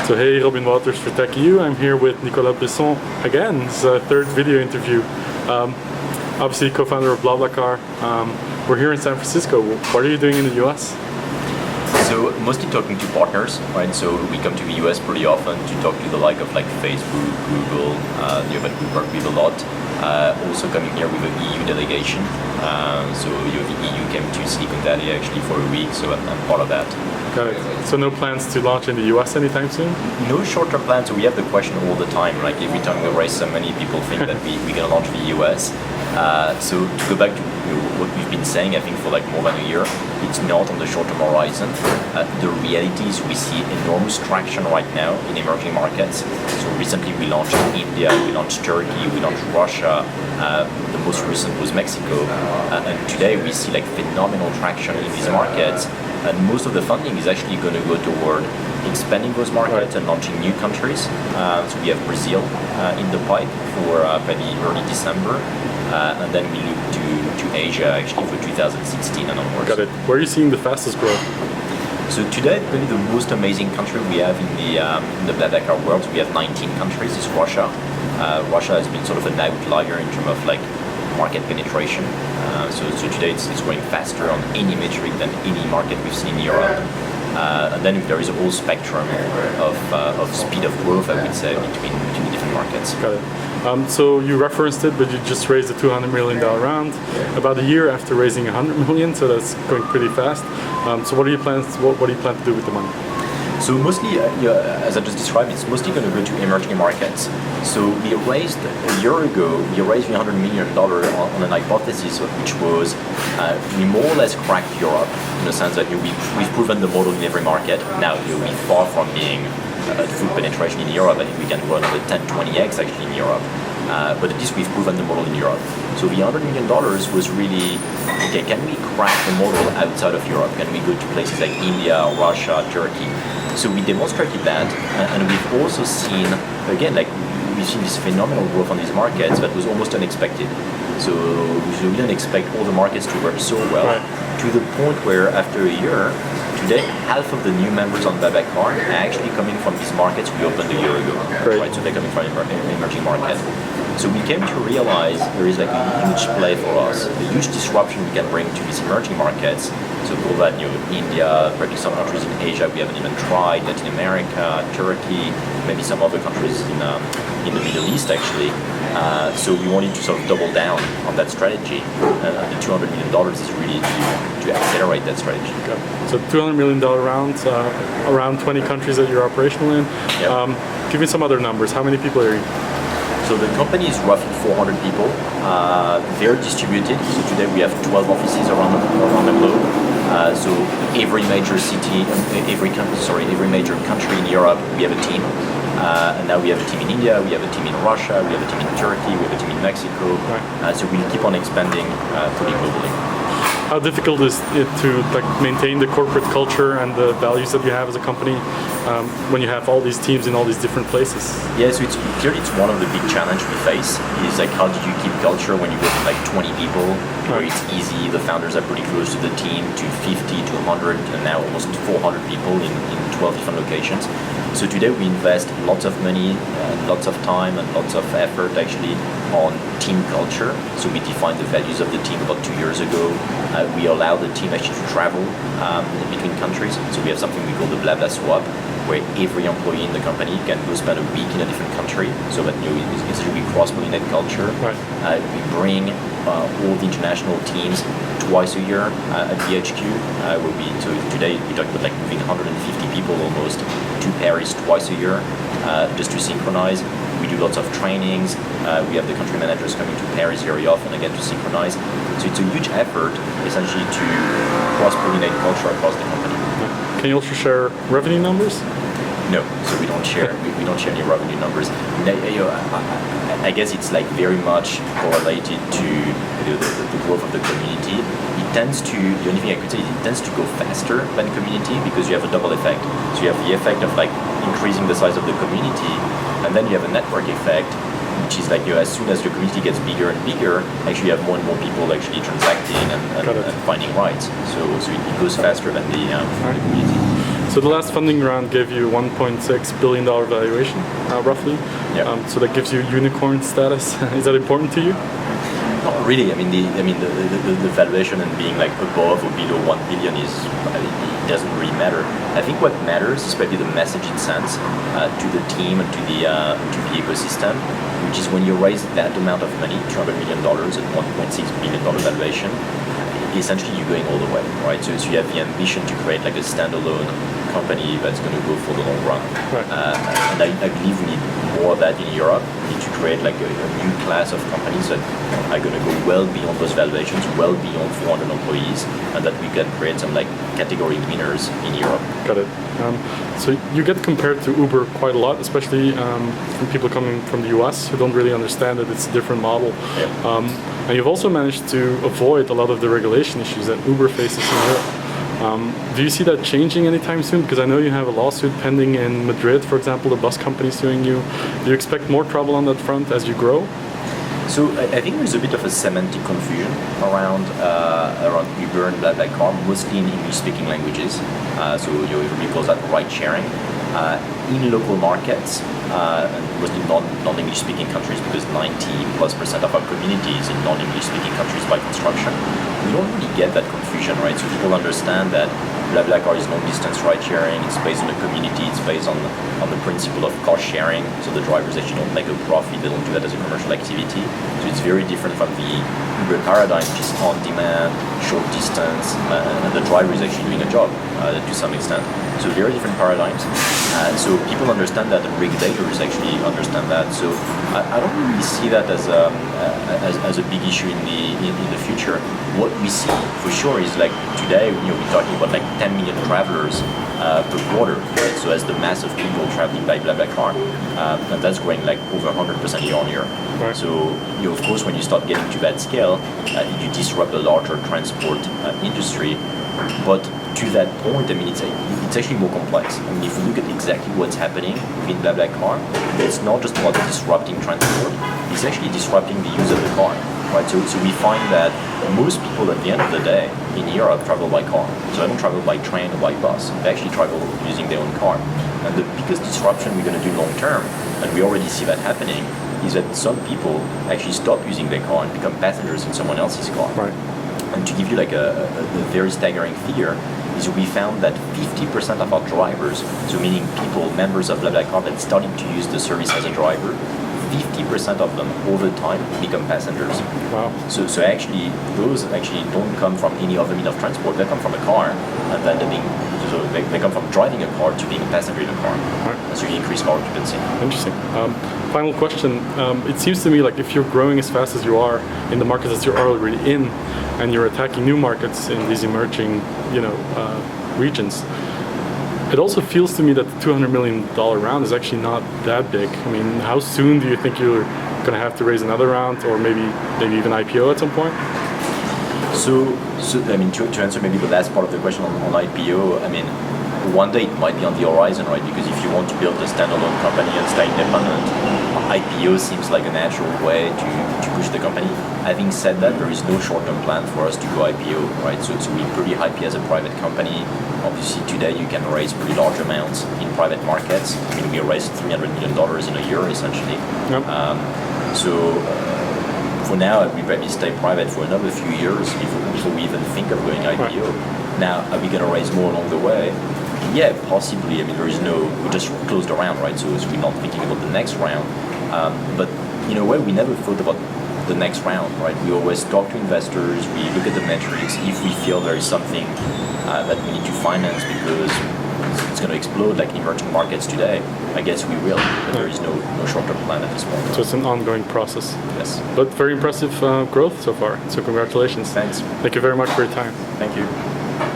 So hey, Robin Wouters for Tech.eu. I'm here with Nicolas Brusson again. It's a third video interview. Obviously co-founder of BlaBlaCar. We're here in San Francisco. What are you doing in the US? So mostly talking to partners, right? So we come to the US pretty often to talk to the like of like Facebook, Google, we work with a lot. Also coming here with an EU delegation. So the EU came to Silicon Valley actually for a week, so I'm part of that. Got it. So no plans to launch in the US anytime soon? No short-term plans. So we have the question all the time. Like every time we raise some money, people think that we're going to launch in the US. So to go back to what we've been saying, I think for like more than a year, it's not on the short-term horizon. The reality is we see enormous traction right now in emerging markets. So recently we launched India, we launched Turkey, we launched Russia. The most recent was Mexico. And today we see like phenomenal traction in these markets. And most of the funding is actually going to go toward expanding those markets and launching new countries. So we have Brazil in the pipe for maybe early December. And then we look to Asia actually for 2016 and onwards. Got it. Where are you seeing the fastest growth? So today, maybe the most amazing country we have in the BlaBlaCar world, we have 19 countries, is Russia. Russia has been sort of an outlier in terms of like market penetration. So today it's growing faster on any metric than any market we've seen in Europe. And then there is a whole spectrum of speed of growth, I would say, between the different markets. Got it. So you referenced it, but you just raised a $200 million round about a year after raising $100 million, so that's going pretty fast. So what do you plan to do with the money? So mostly, as I just described, it's mostly going to go to emerging markets. So we raised a year ago, we raised $100 million on an hypothesis, which was we more or less cracked Europe in the sense that we've proven the model in every market. Now we're far from being at full penetration in Europe. I think we can go another 10-20x actually in Europe. But at least we've proven the model in Europe. So the $100 million was really, okay, can we crack the model outside of Europe? Can we go to places like India, Russia, Turkey? So we demonstrated that, and we've also seen, again, like we've seen this phenomenal growth on these markets that was almost unexpected. So we didn't expect all the markets to work so well, to the point where after a year, today, half of the new members on BlaBlaCar are actually coming from these markets we opened a year ago. Right? So they're coming from emerging markets. So we came to realize there is like a huge play for us, a huge disruption we can bring to these emerging markets. So call that India, probably some countries in Asia we haven't even tried, Latin America, Turkey, maybe some other countries in the Middle East actually. So we wanted to sort of double down on that strategy, and the $200 million is really to accelerate that strategy. Okay. So $200 million round, around 20 countries that you're operational in. Yep. Give me some other numbers. How many people are you? So the company is roughly 400 people. They're distributed. So today we have 12 offices around the globe. So every major city, every major country in Europe, we have a team. And now we have a team in India, we have a team in Russia, we have a team in Turkey, we have a team in Mexico. So we'll keep on expanding pretty globally. How difficult is it to maintain the corporate culture and the values that you have as a company when you have all these teams in all these different places? Yeah, so it's one of the big challenges we face is like how do you keep culture when you go to like 20 people where it's easy, the founders are pretty close to the team, to 50, to 100, and now almost 400 people in 12 different locations. So today we invest lots of money, lots of time and lots of effort actually on team culture. So we defined the values of the team about 2 years ago. We allow the team actually to travel between countries. So we have something we call the BlaBla Swap, where every employee in the company can go spend a week in a different country. So that it's really cross-pollinate culture. We bring all the international teams twice a year at the HQ. So today we talked about like moving 150 people almost to Paris twice a year just to synchronize. We do lots of trainings. We have the country managers coming to Paris very often again to synchronize. So it's a huge effort essentially to cross-pollinate culture across the company. Can you also share revenue numbers? No, so we don't share any revenue numbers. I guess it's like very much correlated to the growth of the community. The only thing I could say is it tends to go faster than community because you have a double effect. So you have the effect of like increasing the size of the community, and then you have a network effect, which is like as soon as your community gets bigger and bigger, actually you have more and more people actually transacting and finding rights. So it goes faster than the community. So the last funding round gave you $1.6 billion valuation, roughly. Yeah. So that gives you unicorn status. Is that important to you? Not really. I mean, the valuation and being like above or below 1 billion is, it doesn't really matter. I think what matters is probably the message it sends to the team and to the ecosystem, which is when you raise that amount of money, $200 million at $1.6 billion valuation, essentially you're going all the way, right? So you have the ambition to create like a standalone company that's going to go for the long run. Right. And I believe we need more of that in Europe. We need to create like a new class of companies that are going to go well beyond those valuations, well beyond 400 employees, and that we can create some like category winners in Europe. Got it. So you get compared to Uber quite a lot, especially from people coming from the US who don't really understand that it's a different model. Yeah. And you've also managed to avoid a lot of the regulation issues that Uber faces in Europe. Do you see that changing anytime soon? Because I know you have a lawsuit pending in Madrid, for example, the bus company suing you. Do you expect more trouble on that front as you grow? So I think there's a bit of a semantic confusion around Uber and BlaBlaCar, mostly in English-speaking languages. So everybody calls that ride-sharing. In local markets, and mostly non-English speaking countries, because 90+% of our community is in non-English speaking countries by construction, we don't really get that confusion, right? So people understand that BlaBlaCar is long-distance ride-sharing, it's based on the community, it's based on the principle of cost sharing, so the drivers actually don't make a profit, they don't do that as a commercial activity. So it's very different from the Uber paradigm, which is on-demand, short distance, and the driver is actually doing a job to some extent. So very different paradigms. So people understand that, and regulators actually understand that. So I don't really see that as a big issue in the future. What we see for sure is like today, we're talking about like 10 million travelers per quarter. Right? So as the mass of people traveling by BlaBlaCar, and that's growing like over 100% year on year. Right. So of course, when you start getting to that scale, you disrupt the larger transport industry. But to that point, I mean, it's actually more complex. I mean, if you look at exactly what's happening within BlaBlaCar, it's not just about disrupting transport, it's actually disrupting the use of the car, right? So we find that most people at the end of the day in Europe travel by car. So they don't travel by train or by bus. They actually travel using their own car. And the biggest disruption we're going to do long term, and we already see that happening, is that some people actually stop using their car and become passengers in someone else's car. Right. And to give you like a very staggering figure, is we found that 50% of our drivers, so meaning people, members of BlaBlaCar that started to use the service as a driver, 50% of them over time become passengers. Wow. So actually, those actually don't come from any other means of transport. They come from a car, and then they come from driving a car to being a passenger in a car. Right. And so you increase car occupancy. Interesting. Final question. It seems to me like if you're growing as fast as you are in the markets that you're already in, and you're attacking new markets in these emerging, regions, it also feels to me that the $200 million round is actually not that big. I mean, how soon do you think you're going to have to raise another round, or maybe even IPO at some point? So I mean, to answer maybe the last part of the question on IPO, I mean, one day it might be on the horizon, right? Because if you want to build a standalone company and stay independent, IPO seems like a natural way to push the company. Having said that, there is no short-term plan for us to go IPO, right? So we're pretty happy as a private company. Obviously, today you can raise pretty large amounts in private markets. I mean, we raised $300 million in a year, essentially. Yep. For now, we probably stay private for another few years before we even think of going IPO. Right. Now, are we going to raise more along the way? Yeah, possibly. I mean, we just closed the round, right? So we're not thinking about the next round. But in a way, we never thought about the next round, right? We always talk to investors, we look at the metrics. If we feel there is something that we need to finance because it's going to explode like emerging markets today, I guess we will. But there is no short-term plan at this point. So it's an ongoing process. Yes. But very impressive growth so far. So congratulations. Thanks. Thank you very much for your time. Thank you.